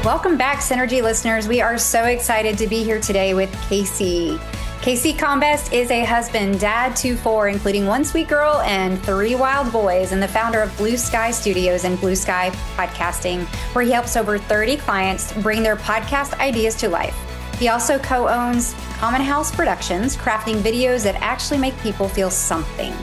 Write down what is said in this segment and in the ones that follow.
Welcome back, Synergee listeners. We are so excited to be here today with Casey. Casey Combest is a husband, dad to 4, including 1 sweet girl and 3 wild boys, and the founder of Blue Sky Studios and Blue Sky Podcasting, where he helps over 30 clients bring their podcast ideas to life. He also co-owns Common House Productions, crafting videos that actually make people feel something.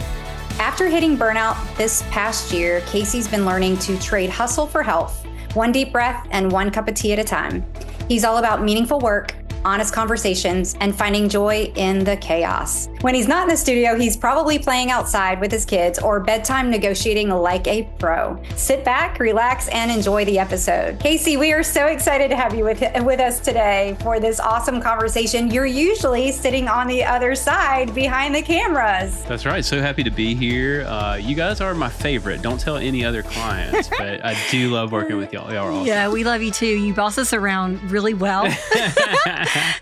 After hitting burnout this past year, Casey's been learning to trade hustle for health, 1 deep breath and 1 cup of tea at a time. He's all about meaningful work, honest conversations, and finding joy in the chaos. When he's not in the studio, he's probably playing outside with his kids or bedtime negotiating like a pro. Sit back, relax, and enjoy the episode. Casey, we are so excited to have you with us today for this awesome conversation. You're usually sitting on the other side behind the cameras. That's right. So happy to be here. You guys are my favorite. Don't tell any other clients, but I do love working with y'all. Y'all are awesome. Yeah, we love you too. You boss us around really well.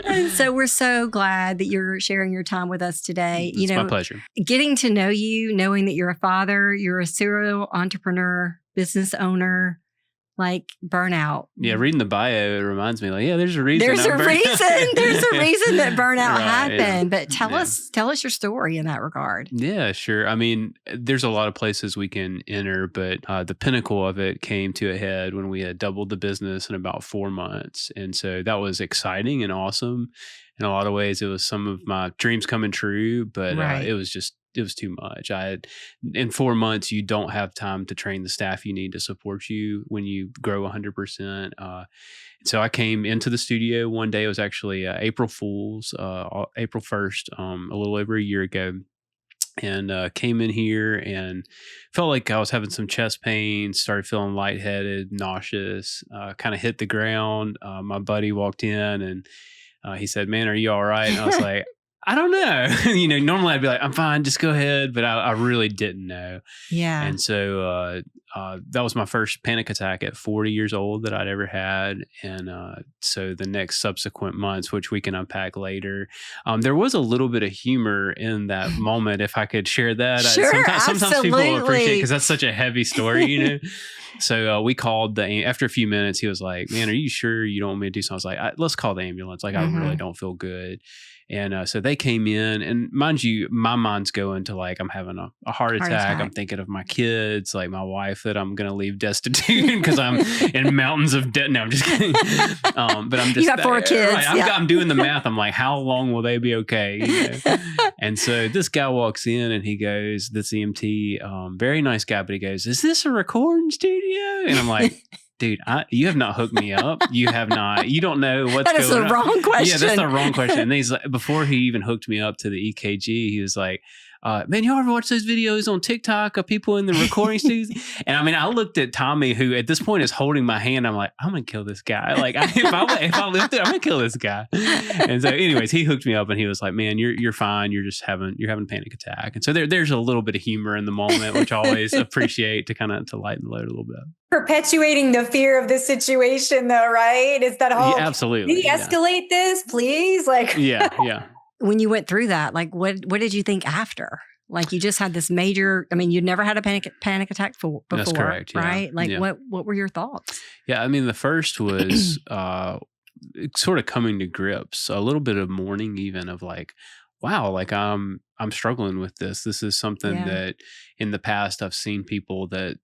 And so we're so glad that you're sharing your time with us today. It's my pleasure. Getting to know you, knowing that you're a father, you're a serial entrepreneur, business owner, like burnout. Yeah, reading the bio, it reminds me like, yeah, there's a reason. There's a reason that burnout Right, happened. yeah. But tell us your story in that regard. Yeah, sure. I mean, there's a lot of places we can enter, but the pinnacle of it came to a head when we had doubled the business in about 4 months. And so that was exciting and awesome. In a lot of ways, it was some of my dreams coming true, but Right. it was too much. In 4 months, you don't have time to train the staff you need to support you when you grow 100%. So I came into the studio one day. It was actually April Fool's, April 1st, a little over a year ago. And came in here and felt like I was having some chest pain, started feeling lightheaded, nauseous, kind of hit the ground. My buddy walked in and he said, "Man, are you all right?" And I was like, "I don't know." Normally I'd be like, "I'm fine, just go ahead." But I really didn't know. Yeah. And so that was my first panic attack at 40 years old that I'd ever had. And so the next subsequent months, which we can unpack later, there was a little bit of humor in that moment. If I could share that. Sure, sometimes people absolutely. appreciate it because that's such a heavy story, So we called after a few minutes, he was like, "Man, are you sure you don't want me to do something?" I was like, "Let's call the ambulance. Like, I really don't feel good." And so they came in, and mind you, my mind's going to like, I'm having a heart attack. I'm thinking of my kids, like my wife that I'm going to leave destitute because I'm in mountains of debt. No, I'm just kidding. But I'm just, you got 4 kids. Right, I'm doing the math. I'm like, how long will they be okay? And so this guy walks in and he goes, this EMT, very nice guy, but he goes, "Is this a recording studio?" And I'm like, "Dude, you have not hooked me up. You have not. You don't know what's going on." That is the wrong question. Yeah, that's the wrong question. And he's like, before he even hooked me up to the EKG, he was like, "Man, y'all ever watch those videos on TikTok of people in the recording studios?" And I mean, I looked at Tommy, who at this point is holding my hand. I'm like, "I'm gonna kill this guy. Like, if I lift it, I'm gonna kill this guy." And so, anyways, he hooked me up, and he was like, "Man, you're fine. You're having a panic attack." And so there's a little bit of humor in the moment, which I always appreciate to lighten the load a little bit. Perpetuating the fear of the situation, though, right? Is that whole absolutely de-escalate this, please? Like, yeah. When you went through that, like what did you think after? Like you just had this major, I mean, you'd never had a panic attack before. That's correct, yeah. Right? Like what were your thoughts? Yeah, I mean, the first was sort of coming to grips, a little bit of mourning even of like, wow, like I'm struggling with this. This is something that in the past I've seen people that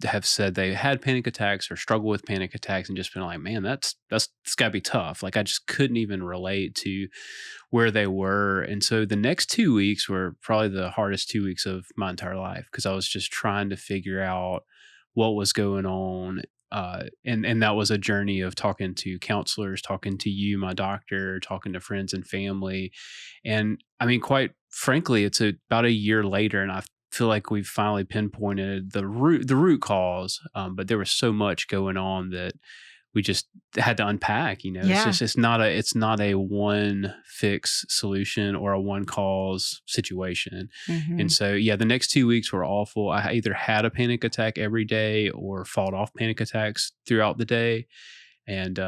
have said they had panic attacks or struggle with panic attacks and just been like, "Man, it's gotta be tough." Like I just couldn't even relate to where they were. And so the next 2 weeks were probably the hardest 2 weeks of my entire life because I was just trying to figure out what was going on. And that was a journey of talking to counselors, talking to you, my doctor, talking to friends and family. And I mean, quite frankly, it's about a year later and I feel like we've finally pinpointed the root cause. But there was so much going on that we just had to unpack, it's not a one fix solution or a one cause situation. And so, the next 2 weeks were awful. I either had a panic attack every day or fought off panic attacks throughout the day. And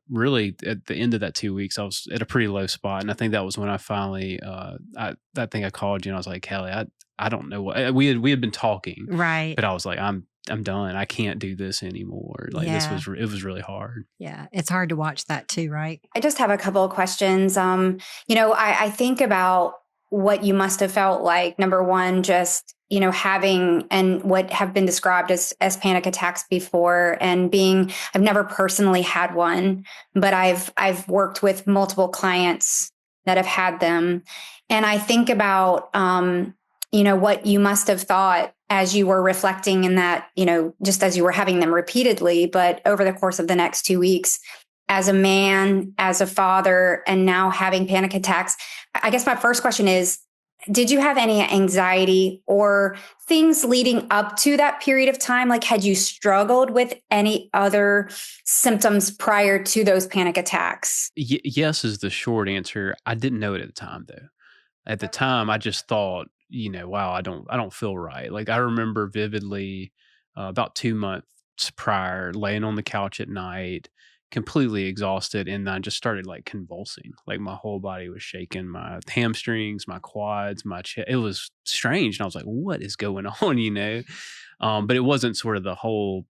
really, at the end of that 2 weeks, I was at a pretty low spot. And I think that was when I finally, I called you and I was like, "Kelly, I don't know what," we had been talking. Right. But I was like, I'm done. I can't do this anymore. Like it was really hard. Yeah. It's hard to watch that too, right? I just have a couple of questions. I think about what you must have felt like. Number one, just, having and what have been described as panic attacks before, and I've never personally had one, but I've worked with multiple clients that have had them. And I think about, what you must have thought as you were reflecting in that, just as you were having them repeatedly, but over the course of the next 2 weeks, as a man, as a father, and now having panic attacks. I guess my first question is, did you have any anxiety or things leading up to that period of time? Like, had you struggled with any other symptoms prior to those panic attacks? Yes is the short answer. I didn't know it at the time, though. At the time, I just thought, wow, I don't feel right. Like I remember vividly about 2 months prior, laying on the couch at night, completely exhausted, and I just started like convulsing. Like my whole body was shaking, my hamstrings, my quads, my chest. It was strange, and I was like, "What is going on?" But it wasn't sort of the whole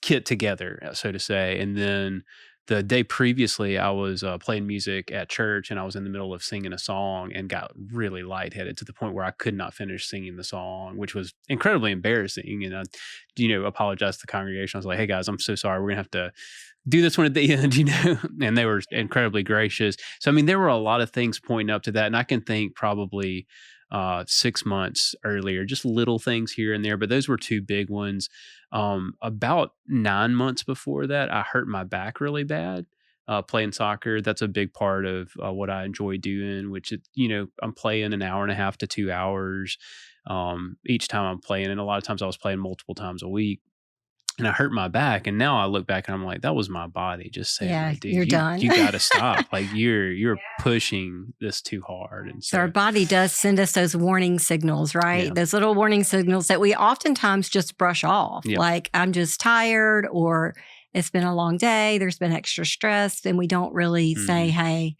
kit together, so to say. And then the day previously, I was playing music at church, and I was in the middle of singing a song and got really lightheaded to the point where I could not finish singing the song, which was incredibly embarrassing. And I apologized to the congregation. I was like, "Hey guys, I'm so sorry. We're gonna have to do this one at the end," and they were incredibly gracious. So, I mean, there were a lot of things pointing up to that. And I can think probably 6 months earlier, just little things here and there, but those were two big ones. About 9 months before that, I hurt my back really bad. Playing soccer, that's a big part of what I enjoy doing, which, I'm playing an hour and a half to 2 hours each time I'm playing. And a lot of times I was playing multiple times a week. And I hurt my back, and now I look back and I'm like, that was my body just saying, like, dude, you're done. You got to stop. Like you're pushing this too hard. And so our body does send us those warning signals, right? Yeah. Those little warning signals that we oftentimes just brush off. Yeah. Like, I'm just tired, or it's been a long day, there's been extra stress, and we don't really say, hey,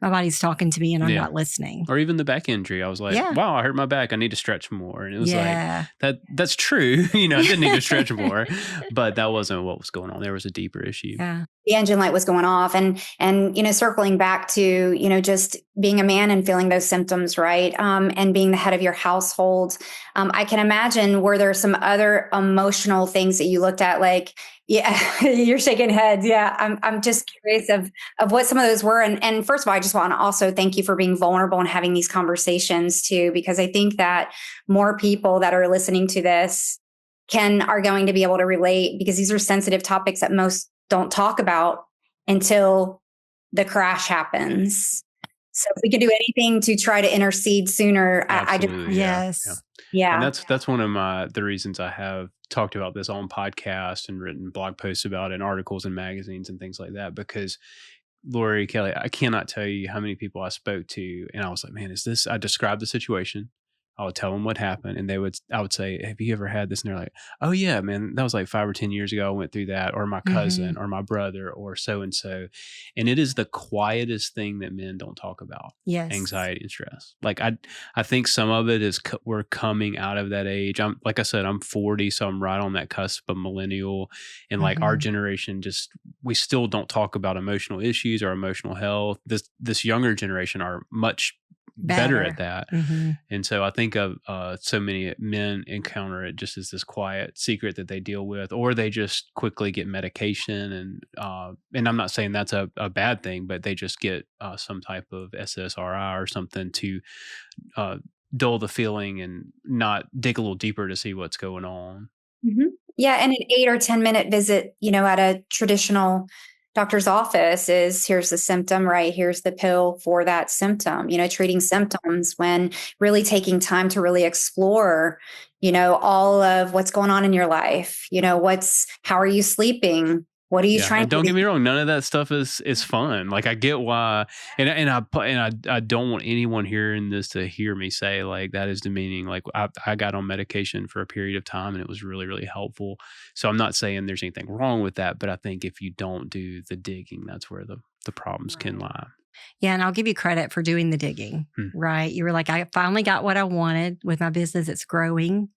my body's talking to me and I'm not listening. Or even the back injury. I was like, wow, I hurt my back. I need to stretch more. And it was like, that's true. I didn't need to stretch more, but that wasn't what was going on. There was a deeper issue. Yeah. The engine light was going off, and circling back to, just being a man and feeling those symptoms, right? And being the head of your household. I can imagine, were there some other emotional things that you looked at? Like, yeah, you're shaking heads. Yeah. I'm just curious of what some of those were. And first of all, I just want to also thank you for being vulnerable and having these conversations too, because I think that more people that are listening to this are going to be able to relate, because these are sensitive topics that most don't talk about until the crash happens. So if we can do anything to try to intercede sooner, yes. Yeah. And that's one of the reasons I have talked about this on podcasts and written blog posts about it, and articles in magazines and things like that, because Lori, Kelly, I cannot tell you how many people I spoke to, and I was like, man, I described the situation. I would tell them what happened, and I would say, have you ever had this? And they're like, oh yeah, man, that was like 5 or 10 years ago. I went through that, or my cousin or my brother or so-and-so. And it is the quietest thing that men don't talk about. Yes. Anxiety and stress. Like I think some of it is we're coming out of that age. Like I said, I'm 40, so I'm right on that cusp of millennial. And like our generation, we still don't talk about emotional issues or emotional health. This younger generation are much better at that. And so I think of so many men encounter it just as this quiet secret that they deal with, or they just quickly get medication. And I'm not saying that's a bad thing, but they just get some type of SSRI or something to dull the feeling and not dig a little deeper to see what's going on. Yeah. And an 8 or 10 minute visit, at a traditional doctor's office is, here's the symptom, right? Here's the pill for that symptom, treating symptoms, when really taking time to really explore, all of what's going on in your life. How are you sleeping? What are you trying to do? Don't get me wrong. None of that stuff is fun. Like I get why, and I don't want anyone hearing this to hear me say like that is demeaning. Like I got on medication for a period of time and it was really, really helpful. So I'm not saying there's anything wrong with that, but I think if you don't do the digging, that's where the problems can lie. Yeah. And I'll give you credit for doing the digging, right? You were like, I finally got what I wanted with my business. It's growing.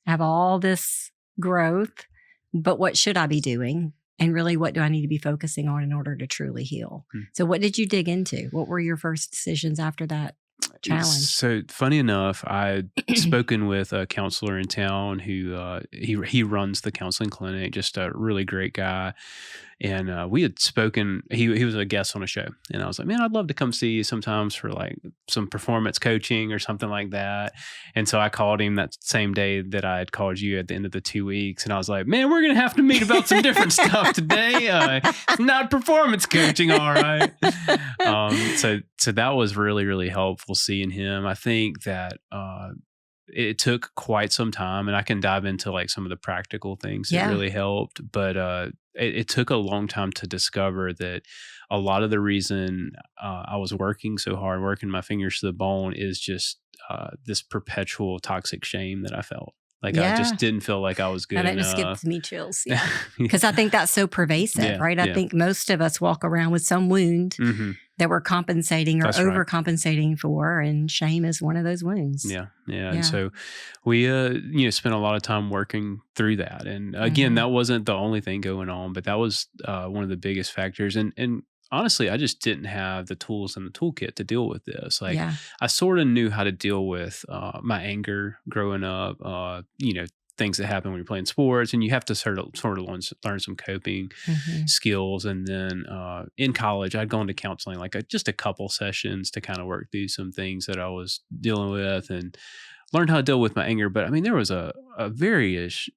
I have all this growth, but what should I be doing? And really, what do I need to be focusing on in order to truly heal? So what did you dig into? What were your first decisions after that challenge? So funny enough, I'd spoken with a counselor in town who he runs the counseling clinic, just a really great guy. And we had spoken, he was a guest on a show. And I was like, man, I'd love to come see you sometimes for like some performance coaching or something like that. And so I called him that same day that I had called you at the end of the 2 weeks. And I was like, man, we're going to have to meet about some different stuff today. Not performance coaching. All right. So that was really, really helpful seeing him. I think that, it took quite some time, and I can dive into like some of the practical things that really helped, but it took a long time to discover that a lot of the reason I was working so hard, working my fingers to the bone, is just this perpetual toxic shame that I felt. Like I just didn't feel like I was good enough. That just gives me chills. Yeah. Because I think that's so pervasive, right? I think most of us walk around with some wound that we're compensating or overcompensating for, and shame is one of those wounds. Yeah. And so we, spent a lot of time working through that. And again, that wasn't the only thing going on, but that was one of the biggest factors. And honestly, I just didn't have the tools in the toolkit to deal with this. Like I sort of knew how to deal with my anger growing up, things that happen when you're playing sports, and you have to sort of learn some coping skills. And then in college, I'd gone to counseling, like just a couple sessions to kind of work through some things that I was dealing with and learned how to deal with my anger. But I mean, there was a various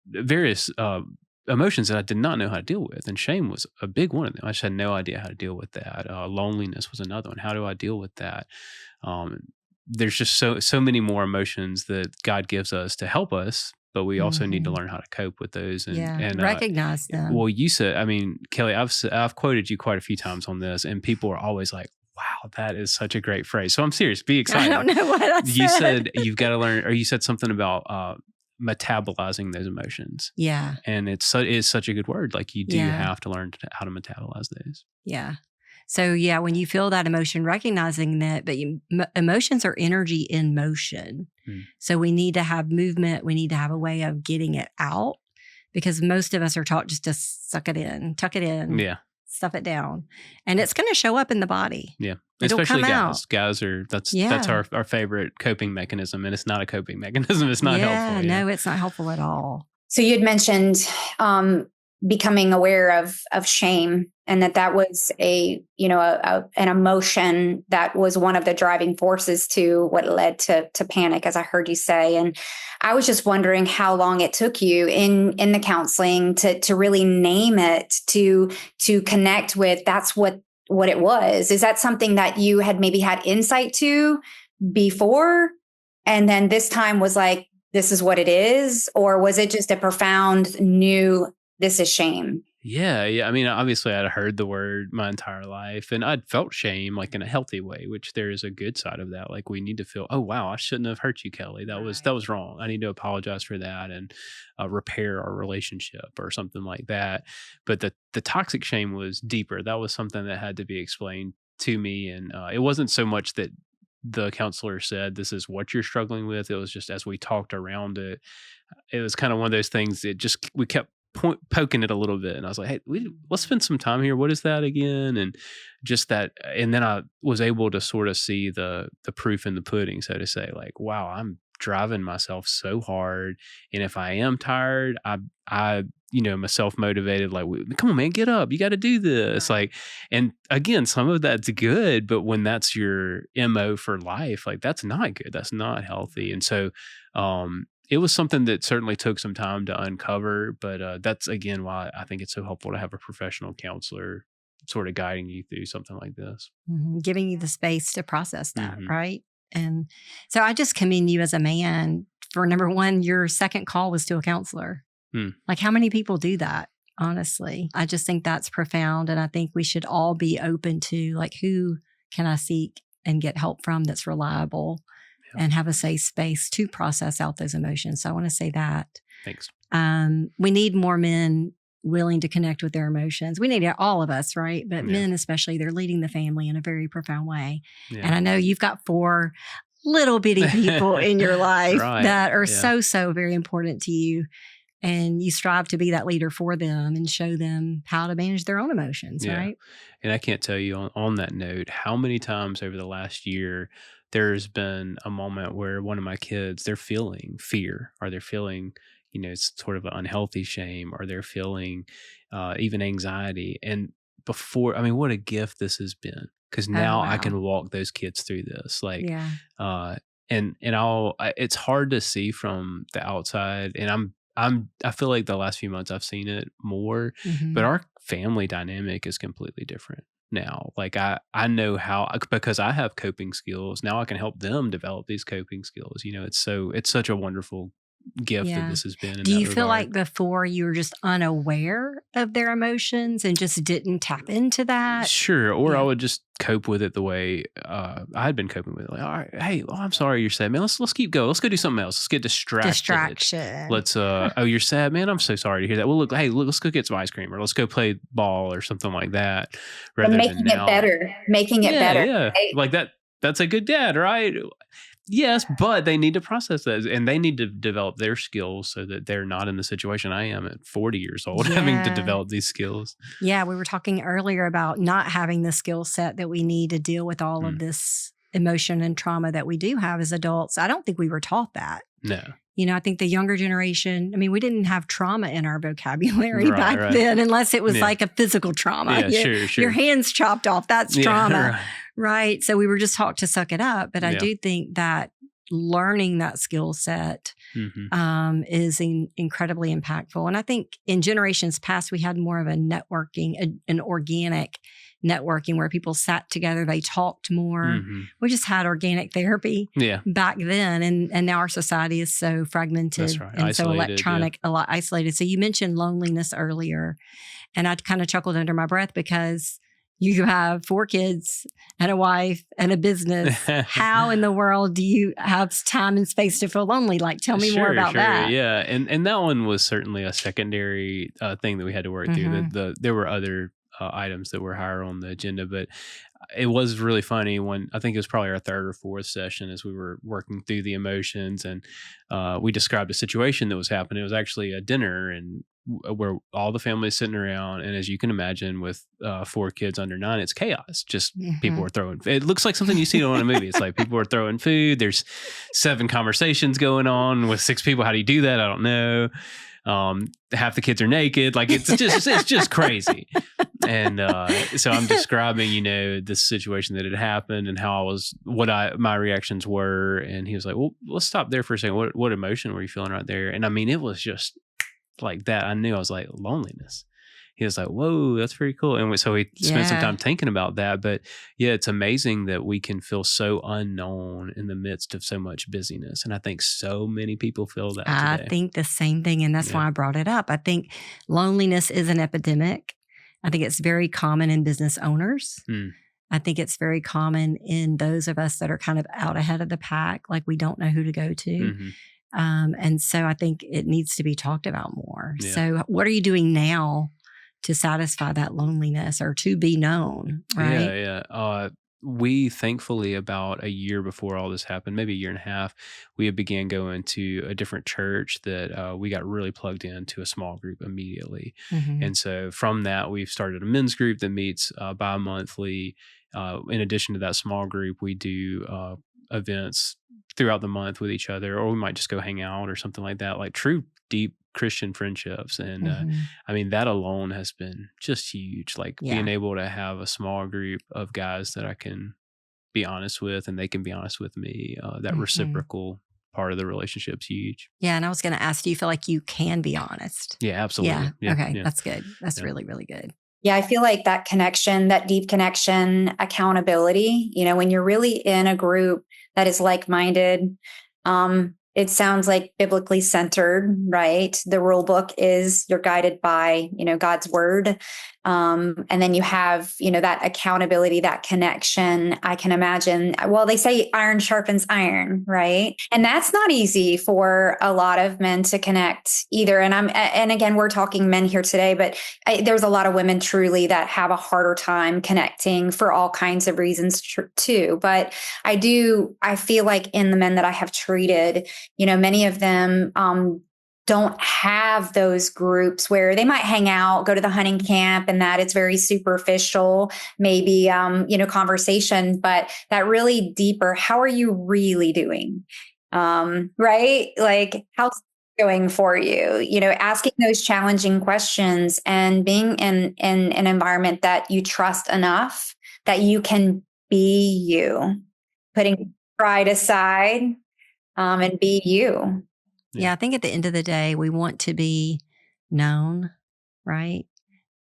emotions that I did not know how to deal with. And shame was a big one of them. I just had no idea how to deal with that. Loneliness was another one. How do I deal with that? There's just so many more emotions that God gives us to help us, but we also need to learn how to cope with those and recognize them. Well, you said, I mean, Kelly, I've quoted you quite a few times on this, and people are always like, wow, that is such a great phrase. So I'm serious. Be excited. I don't know what I said. You said you've got to learn, or you said something about metabolizing those emotions. Yeah. And it's such a good word. Like you do have to learn how to metabolize those. Yeah. So when you feel that emotion, recognizing that, but emotions are energy in motion. So we need to have movement. We need to have a way of getting it out, because most of us are taught just to suck it in, tuck it in, stuff it down, and it's going to show up in the body. Yeah. Especially guys. Guys are, that's our favorite coping mechanism, and it's not a coping mechanism. It's not helpful. No, it's not helpful at all. So you had mentioned becoming aware of shame, and that was an emotion that was one of the driving forces to what led to panic, as I heard you say. And I was just wondering how long it took you in the counseling to really name it, to connect with that's what it was. Is that something that you had maybe had insight to before, and then this time was like, this is what it is? Or was it just a profound new, this is shame? Yeah. I mean, obviously I'd heard the word my entire life, and I'd felt shame like in a healthy way, which there is a good side of that. Like we need to feel, oh wow, I shouldn't have hurt you, Kelly. That was wrong. I need to apologize for that and repair our relationship or something like that. But the toxic shame was deeper. That was something that had to be explained to me. And it wasn't so much that the counselor said, this is what you're struggling with. It was just, as we talked around it, it was kind of one of those things that just, we kept poking it a little bit. And I was like, hey, let's spend some time here. What is that again? And just that. And then I was able to sort of see the proof in the pudding, so to say, like, wow, I'm driving myself so hard. And if I am tired, I'm self-motivated, like, come on, man, get up. You got to do this. Like, and again, some of that's good, but when that's your MO for life, like that's not good. That's not healthy. And so, it was something that certainly took some time to uncover, but that's again why I think it's so helpful to have a professional counselor sort of guiding you through something like this. Giving you the space to process that, right? And so I just commend you as a man for, number one, your second call was to a counselor. Like, how many people do that? Honestly, I just think that's profound. And I think we should all be open to, like, who can I seek and get help from that's reliable and have a safe space to process out those emotions. So I want to say that. Thanks. We need more men willing to connect with their emotions. We need all of us, right? But men especially, they're leading the family in a very profound way. And I know you've got 4 little bitty people in your life Right. that are so very important to you. And you strive to be that leader for them and show them how to manage their own emotions, right? And I can't tell you on that note, how many times over the last year, there's been a moment where one of my kids, they're feeling fear, or they're feeling, it's sort of an unhealthy shame, or they're feeling even anxiety. And what a gift this has been, because now I can walk those kids through this. It's hard to see from the outside, and I feel like the last few months I've seen it more, but our family dynamic is completely different now. Like I know how, because I have coping skills now, I can help them develop these coping skills. It's such a wonderful gift that this has been. Do you feel like before you were just unaware of their emotions and just didn't tap into that? Sure. Or I would just cope with it the way I had been coping with it. Like, all right, hey, I'm sorry you're sad, man. Let's keep going. Let's go do something else. Let's get Distraction. Let's you're sad, man. I'm so sorry to hear that. Well, look, let's go get some ice cream, or let's go play ball or something like that. Rather making it better. Yeah. Right? Like that. That's a good dad, right? Yes, but they need to process that, and they need to develop their skills so that they're not in the situation I am at 40 years old, having to develop these skills. Yeah, we were talking earlier about not having the skill set that we need to deal with all of this emotion and trauma that we do have as adults. I don't think we were taught that. No. I think the younger generation, we didn't have trauma in our vocabulary back then, unless it was like a physical trauma. Yeah, sure. Your hands chopped off. That's trauma. Right. So we were just taught to suck it up. But I do think that learning that skill set is incredibly impactful. And I think in generations past, we had more of a networking, an organic networking where people sat together, they talked more. We just had organic therapy back then. And now our society is so fragmented and isolated, so electronic, a lot isolated. So you mentioned loneliness earlier. And I kind of chuckled under my breath because you have 4 kids and a wife and a business. How in the world do you have time and space to feel lonely? Like, tell me more about that. Yeah. And that one was certainly a secondary thing that we had to work through. There were other items that were higher on the agenda, but it was really funny when I think it was probably our 3rd or 4th session as we were working through the emotions, and we described a situation that was happening. It was actually a dinner, and where all the family is sitting around, and as you can imagine, with 4 kids under 9, it's chaos. Just people are throwing. It looks like something you see on a movie. It's like people are throwing food. There's 7 conversations going on with 6 people. How do you do that? I don't know. Half the kids are naked. Like it's just crazy. And so I'm describing, this situation that had happened and how my reactions were. And he was like, well, let's stop there for a second. What emotion were you feeling right there? And it was just like that. I knew. I was like, loneliness. He was like, whoa, that's pretty cool. And so we spent some time thinking about that. But it's amazing that we can feel so unknown in the midst of so much busyness. And I think so many people feel that today. I think the same thing. And that's why I brought it up. I think loneliness is an epidemic. I think it's very common in business owners. I think it's very common in those of us that are kind of out ahead of the pack, like we don't know who to go to. And so I think it needs to be talked about more. So what are you doing now to satisfy that loneliness or to be known, right? We thankfully about a year before all this happened, maybe a year and a half, we had began going to a different church that we got really plugged into a small group immediately. And so from that, we've started a men's group that meets bi-monthly. In addition to that small group, we do events throughout the month with each other, or we might just go hang out or something like that, like true deep Christian friendships. And that alone has been just huge. Like being able to have a small group of guys that I can be honest with and they can be honest with me. That reciprocal part of the relationship's huge. Yeah. And I was going to ask, do you feel like you can be honest? Yeah, absolutely. Yeah. Okay. That's good. That's really, really good. Yeah, I feel like that connection, that deep connection, accountability, when you're really in a group that is like-minded, it sounds like biblically centered, right? The rule book is you're guided by, God's word. And then you have, that accountability, that connection. I can imagine, well, they say iron sharpens iron, right? And that's not easy for a lot of men to connect either. And again, we're talking men here today, but there's a lot of women truly that have a harder time connecting for all kinds of reasons too. But I feel like in the men that I have treated, many of them don't have those groups where they might hang out, go to the hunting camp, and that it's very superficial, maybe, conversation, but that really deeper, how are you really doing? Right? Like, how's it going for you? Asking those challenging questions and being in an environment that you trust enough that you can be you, putting pride aside, and be you. Yeah, I think at the end of the day, we want to be known, right?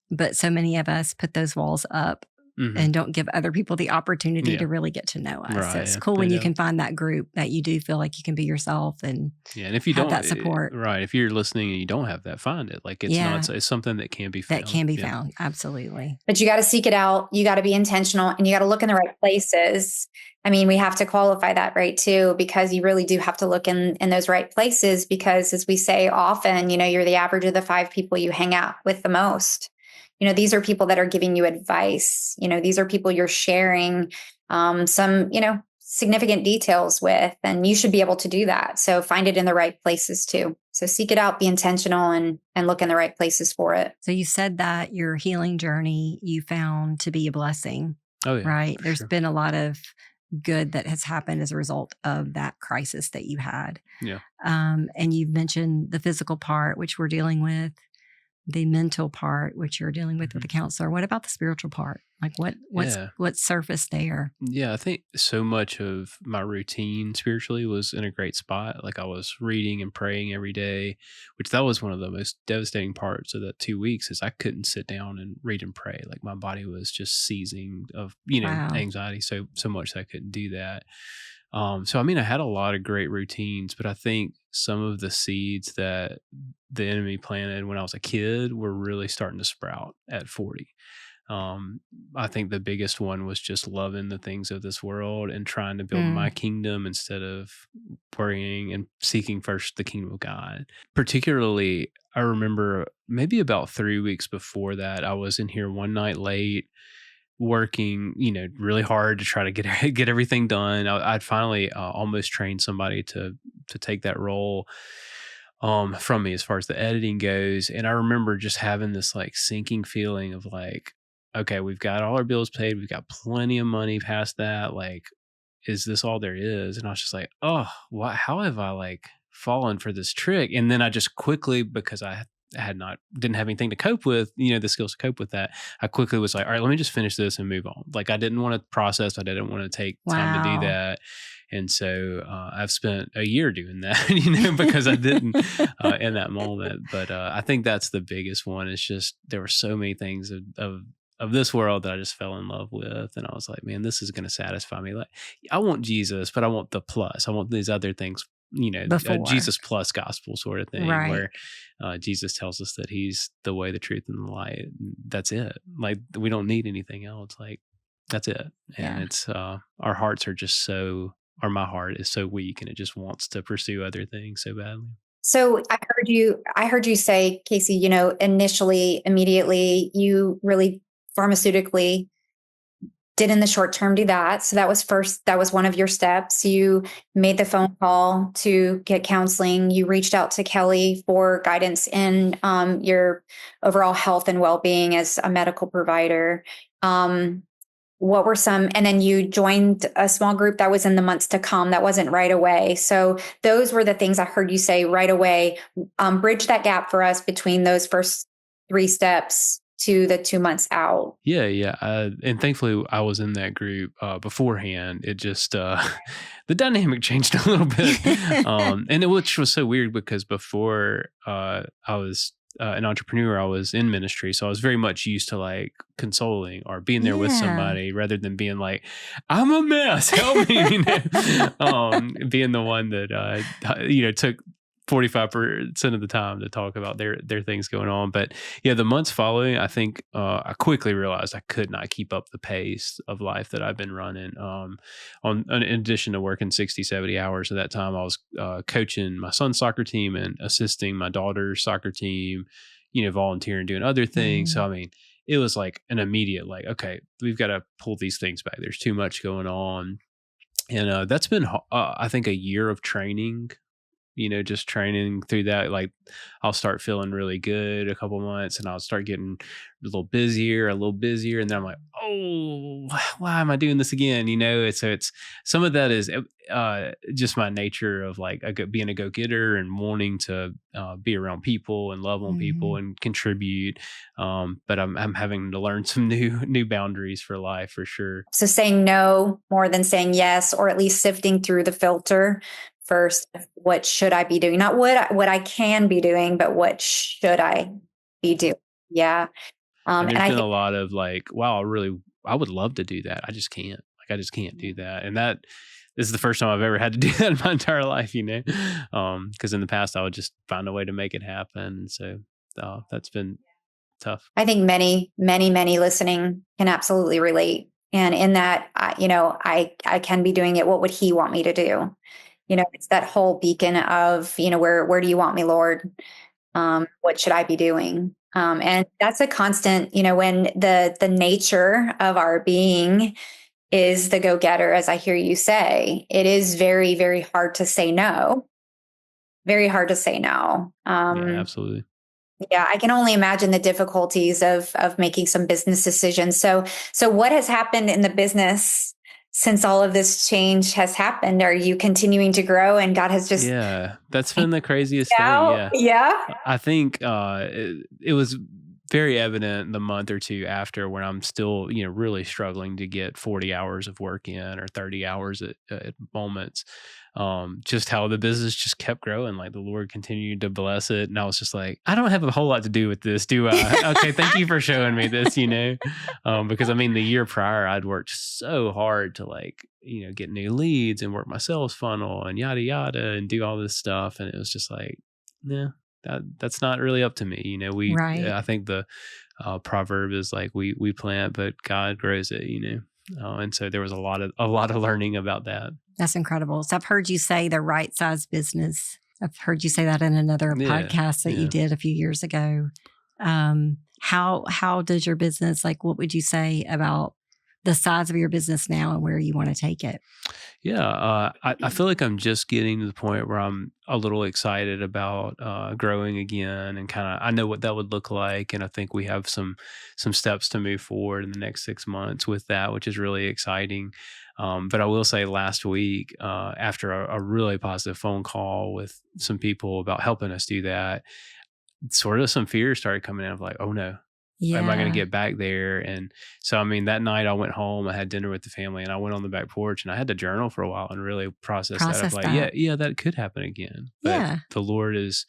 But so many of us put those walls up and don't give other people the opportunity to really get to know us. Right, so it's cool when you can find that group that you do feel like you can be yourself and and if you have don't that support. Right. If you're listening and you don't have that, find it. Like it's not, it's something that can be found. That can be found. Absolutely. But you got to seek it out. You got to be intentional and you got to look in the right places. I mean, we have to qualify that, right, too, because you really do have to look in those right places because, as we say often, you're the average of the 5 people you hang out with the most. These are people that are giving you advice. These are people you're sharing some, significant details with, and you should be able to do that. So find it in the right places too. So seek it out, be intentional, and look in the right places for it. So you said that your healing journey you found to be a blessing. Oh, yeah. Right. There's been a lot of good that has happened as a result of that crisis that you had. Yeah. And you've mentioned the physical part, which we're dealing with, the mental part, which you're dealing with a counselor. What about the spiritual part? Like what's surfaced there? Yeah, I think so much of my routine spiritually was in a great spot. Like I was reading and praying every day, which that was one of the most devastating parts of that 2 weeks is I couldn't sit down and read and pray. Like my body was just seizing of, anxiety so much that I couldn't do that. So, I mean, I had a lot of great routines, but I think some of the seeds that the enemy planted when I was a kid were really starting to sprout at 40. I think the biggest one was just loving the things of this world and trying to build my kingdom instead of worrying and seeking first the kingdom of God. Particularly, I remember maybe about 3 weeks before that, I was in here one night late, working, really hard to try to get everything done. I'd finally almost trained somebody to take that role from me as far as the editing goes. And I remember just having this like sinking feeling of like, okay, we've got all our bills paid. We've got plenty of money past that. Like, is this all there is? And I was just like, oh, how have I like fallen for this trick? And then I just quickly, because I didn't have anything to cope with, the skills to cope with that, I quickly was like, all right, let me just finish this and move on. Like I didn't want to process. I didn't want to take time to do that. And so I've spent a year doing that, because I didn't in that moment. But I think that's the biggest one. It's just, there were so many things of this world that I just fell in love with. And I was like, man, this is going to satisfy me. Like I want Jesus, but I want the plus. I want these other things, Jesus plus gospel sort of thing, right, where Jesus tells us that he's the way, the truth, and the light. That's it. Like we don't need anything else. Like that's it. And it's our hearts are just my heart is so weak and it just wants to pursue other things so badly. So I heard you say, Casey, immediately you really pharmaceutically did in the short term do that. So that was one of your steps. You made the phone call to get counseling. You reached out to Kelly for guidance in your overall health and well-being as a medical provider. What were and then you joined a small group that was in the months to come. That wasn't right away. So those were the things I heard you say right away. Bridge that gap for us between those first 3 steps to the 2 months out. Yeah. And thankfully I was in that group beforehand. It just, the dynamic changed a little bit. Which was so weird because before I was an entrepreneur, I was in ministry. So I was very much used to like consoling or being there with somebody rather than being like, I'm a mess, help me, being the one that, took 45% of the time to talk about their things going on. But yeah, the months following, I think I quickly realized I could not keep up the pace of life that I've been running. In addition to working 60, 70 hours at that time, I was coaching my son's soccer team and assisting my daughter's soccer team, volunteering, doing other things. So, I mean, it was like an immediate, like, okay, we've got to pull these things back. There's too much going on. And that's been, I think, a year of training, just training through that. Like I'll start feeling really good a couple months and I'll start getting a little busier. And then I'm like, oh, why am I doing this again? It's some of that is just my nature of like being a go-getter and wanting to be around people and love on people and contribute. But I'm having to learn some new boundaries for life for sure. So saying no more than saying yes, or at least sifting through the filter first. What should I be doing? Not what I can be doing, but what should I be doing? Yeah. And there's been a lot of like, wow, I would love to do that. I just can't. Like, I just can't do that. And this is the first time I've ever had to do that in my entire life, because in the past I would just find a way to make it happen. So that's been tough. I think many, many, many listening can absolutely relate. And in that, I can be doing it. What would he want me to do? It's that whole beacon of, where do you want me, Lord? What should I be doing? And that's a constant, when the nature of our being is the go-getter, as I hear you say, it is very, very hard to say no. Very hard to say no. Yeah, absolutely. Yeah, I can only imagine the difficulties of making some business decisions. So what has happened in the business since all of this change has happened? Are you continuing to grow and God has just... Yeah, that's been the craziest thing. Yeah. Yeah. I think it was very evident the month or two after when I'm still, really struggling to get 40 hours of work in or 30 hours at moments. Just how the business just kept growing, like the Lord continued to bless it. And I was just like, I don't have a whole lot to do with this, do I? Okay, thank you for showing me this, because I mean, the year prior, I'd worked so hard to like, get new leads and work my sales funnel and yada, yada, and do all this stuff. And it was just like, yeah, that's not really up to me. Right. I think the proverb is like, we plant, but God grows it, and so there was a lot of learning about that. That's incredible. So I've heard you say the right size business. I've heard you say that in another podcast that you did a few years ago. How does your business, like, what would you say about the size of your business now and where you want to take it? Yeah, I feel like I'm just getting to the point where I'm a little excited about growing again, and kind of I know what that would look like, and I think we have some steps to move forward in the next 6 months with that, which is really exciting. But I will say, last week, after a really positive phone call with some people about helping us do that, sort of some fears started coming in of like, oh no. Yeah. Am I going to get back there? And so, I mean, that night I went home, I had dinner with the family, and I went on the back porch and I had to journal for a while and really process that of like, yeah, that could happen again. But the Lord is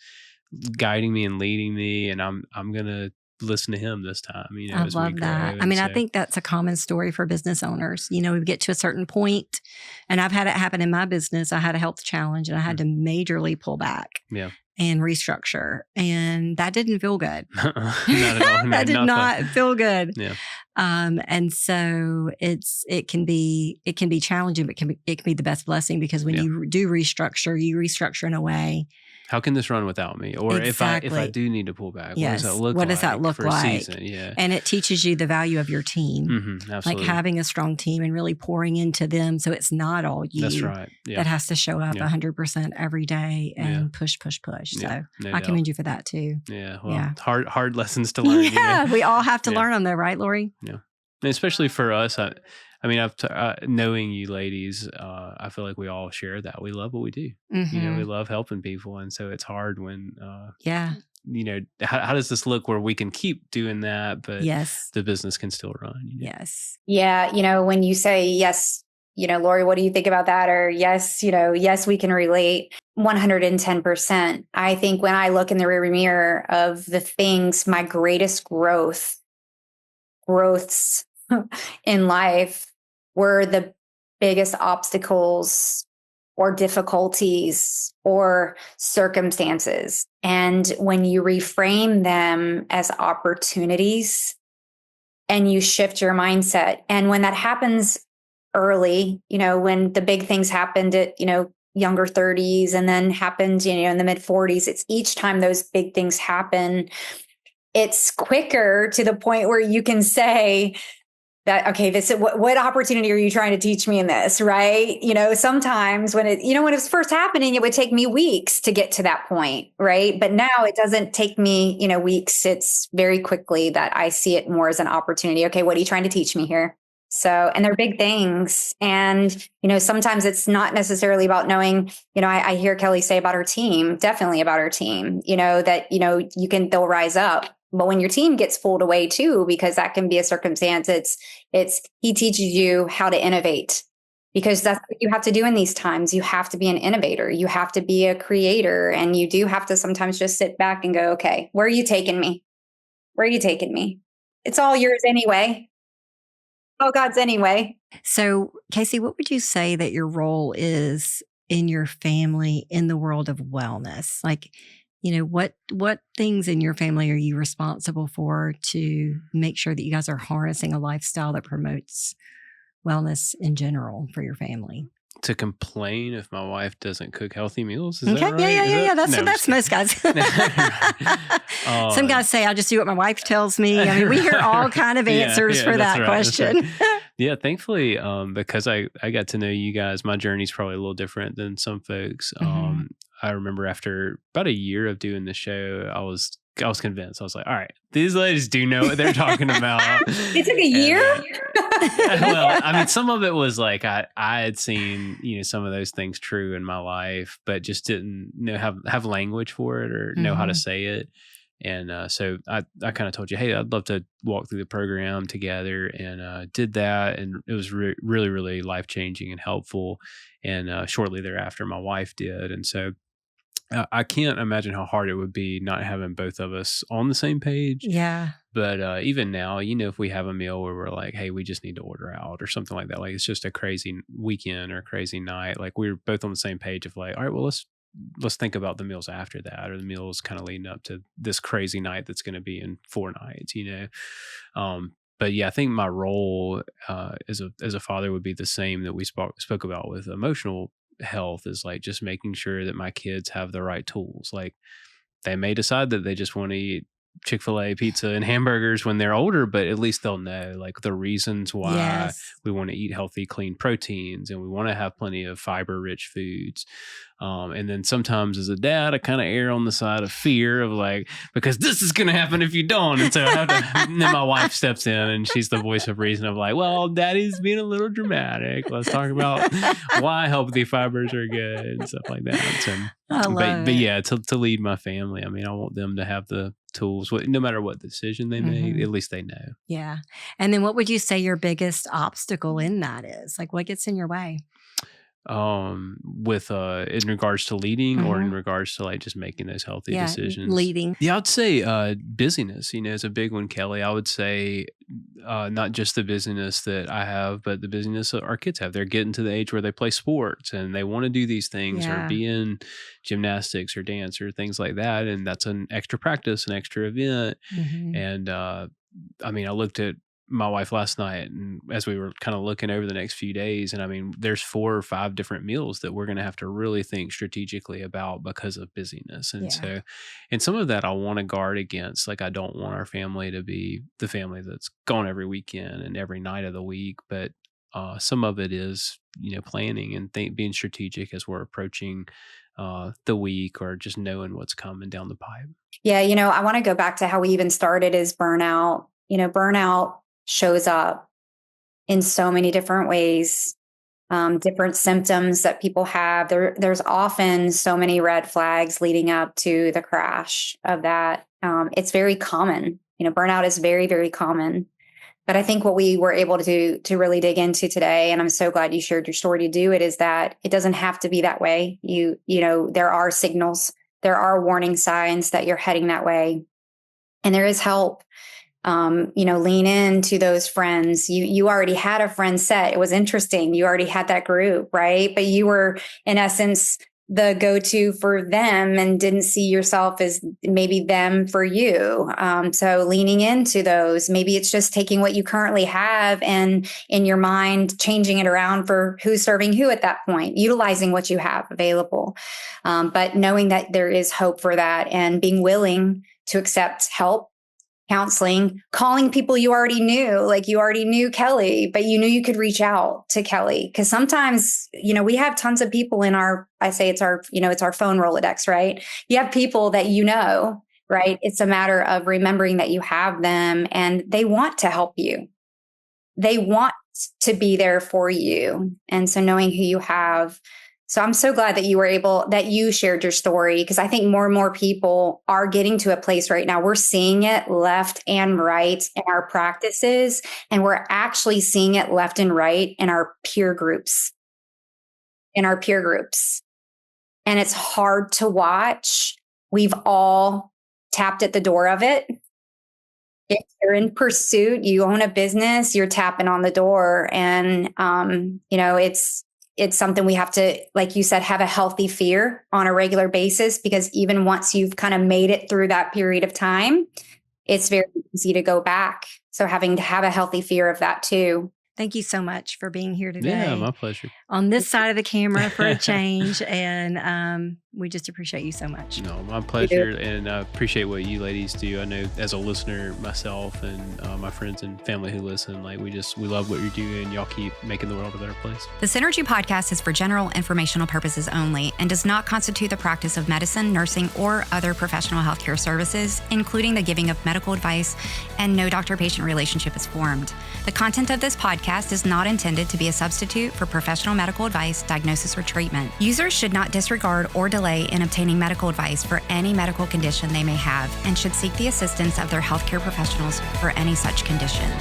guiding me and leading me, and I'm going to listen to him this time, I love that. I mean, I think that's a common story for business owners. We get to a certain point, and I've had it happen in my business. I had a health challenge and I had to majorly pull back. Yeah. And restructure. And that didn't feel good. Not at all. That did not feel good. Yeah. And so it can be challenging, but it can be the best blessing, because when you do restructure, you restructure in a way. How can this run without me? Or exactly. if I do need to pull back, yes. what does that look for like? A season? Yeah. And it teaches you the value of your team. Mm-hmm, absolutely. Like having a strong team and really pouring into them, so it's not all you. That's right. Yeah. That has to show up 100% every day and push. So I commend you for that too. Yeah. Well, hard lessons to learn. Yeah, we all have to learn them though, right, Lori? Yeah. And especially for us, I mean, knowing you ladies, I feel like we all share that. We love what we do. Mm-hmm. We love helping people. And so it's hard when, how does this look where we can keep doing that, but the business can still run? Yes. Yeah. When you say yes Lori, what do you think about that? Or yes, yes, we can relate 110%. I think when I look in the rearview mirror of the things, my greatest growths in life were the biggest obstacles or difficulties or circumstances. And when you reframe them as opportunities and you shift your mindset, and when that happens early, when the big things happened at, younger 30s and then happened, in the mid 40s, it's each time those big things happen, it's quicker to the point where you can say, that, okay, this is what opportunity are you trying to teach me in this, right? Sometimes when when it was first happening, it would take me weeks to get to that point, right? But now it doesn't take me, weeks. It's very quickly that I see it more as an opportunity. Okay, what are you trying to teach me here? So, and they're big things. And, sometimes it's not necessarily about knowing, I hear Kelly say about her team, definitely about her team, that, they'll rise up. But when your team gets pulled away too, because that can be a circumstance, he teaches you how to innovate, because that's what you have to do in these times. You have to be an innovator. You have to be a creator, and you do have to sometimes just sit back and go, okay, where are you taking me? Where are you taking me? It's all yours anyway. All God's anyway. So, Casey, what would you say that your role is in your family in the world of wellness? Like, what things in your family are you responsible for to make sure that you guys are harnessing a lifestyle that promotes wellness in general for your family? To complain if my wife doesn't cook healthy meals? Is Okay. that right? Yeah. That's most guys. Some guys say, I just do what my wife tells me. I mean, we hear all kind of answers for that question. Right. Yeah, thankfully, because I got to know you guys, my journey's probably a little different than some folks. Mm-hmm. I remember after about a year of doing the show, I was convinced. I was like, all right, these ladies do know what they're talking about. It took a year? Well, I mean, some of it was like I had seen, some of those things true in my life, but just didn't have language for it or know how to say it. And so I kind of told you, hey, I'd love to walk through the program together, and did that. And it was really, really life-changing and helpful. And shortly thereafter, my wife did. And so I can't imagine how hard it would be not having both of us on the same page. Yeah. But even now, if we have a meal where we're like, hey, we just need to order out or something like that, like it's just a crazy weekend or a crazy night, like we're both on the same page of like, all right, well, let's think about the meals after that, or the meals kind of leading up to this crazy night that's going to be in 4 nights, But yeah, I think my role as a father would be the same that we spoke about with emotional health, is like just making sure that my kids have the right tools. Like they may decide that they just want to eat Chick-fil-A pizza and hamburgers when they're older, but at least they'll know like the reasons why we want to eat healthy, clean proteins, and we want to have plenty of fiber rich foods. And then sometimes as a dad, I kind of err on the side of fear of like, because this is going to happen if you don't. And so and then my wife steps in and she's the voice of reason of like, well, daddy's being a little dramatic. Let's talk about why healthy fibers are good and stuff like that. So, but yeah, to lead my family, I mean, I want them to have the tools, no matter what decision they make, at least they know. Yeah. And then what would you say your biggest obstacle in that is? Like what gets in your way? With in regards to leading or in regards to like just making those healthy decisions? Leading. Yeah, I'd say busyness, is a big one, Kelly. I would say not just the busyness that I have, but the busyness that our kids have. They're getting to the age where they play sports and they want to do these things or be in gymnastics or dance or things like that. And that's an extra practice, an extra event. And I mean, I looked at my wife last night, and as we were kind of looking over the next few days, and I mean, there's 4 or 5 different meals that we're going to have to really think strategically about because of busyness. And so, and some of that I want to guard against. Like, I don't want our family to be the family that's gone every weekend and every night of the week, but some of it is, planning and being strategic as we're approaching the week, or just knowing what's coming down the pipe. Yeah. I want to go back to how we even started is burnout. Burnout shows up in so many different ways, different symptoms that people have. There's often so many red flags leading up to the crash of that. It's very common. Burnout is very, very common. But I think what we were able to really dig into today, and I'm so glad you shared your story to do it, is that it doesn't have to be that way. You know, there are signals, there are warning signs that you're heading that way, and there is help. You know, lean into those friends. You already had a friend set. It was interesting. You already had that group, right? But you were, in essence, the go-to for them and didn't see yourself as maybe them for you. So leaning into those, maybe it's just taking what you currently have and in your mind, changing it around for who's serving who at that point, utilizing what you have available. But knowing that there is hope for that and being willing to accept help, counseling, calling people you already knew, like you already knew Kelly, but you knew you could reach out to Kelly. Because sometimes, you know, we have tons of people in our, I say it's our, you know, it's our phone Rolodex, right? You have people that you know, right? It's a matter of remembering that you have them and they want to help you. They want to be there for you. And so knowing who you have. So I'm so glad that you shared your story, because I think more and more people are getting to a place right now. We're seeing it left and right in our practices, and we're actually seeing it left and right in our peer groups. And it's hard to watch. We've all tapped at the door of it. If you're in pursuit, you own a business, you're tapping on the door. And, you know, it's something we have to, like you said, have a healthy fear on a regular basis, because even once you've kind of made it through that period of time, it's very easy to go back. So having to have a healthy fear of that too. Thank you so much for being here today. Yeah, my pleasure. On this side of the camera for a change. And we just appreciate you so much. No, my pleasure. And I appreciate what you ladies do. I know as a listener myself and my friends and family who listen, like we love what you're doing. Y'all keep making the world a better place. The Synergee podcast is for general informational purposes only and does not constitute the practice of medicine, nursing, or other professional healthcare services, including the giving of medical advice, and no doctor-patient relationship is formed. The content of this podcast is not intended to be a substitute for professional medical advice, diagnosis, or treatment. Users should not disregard or delay in obtaining medical advice for any medical condition they may have and should seek the assistance of their healthcare professionals for any such conditions.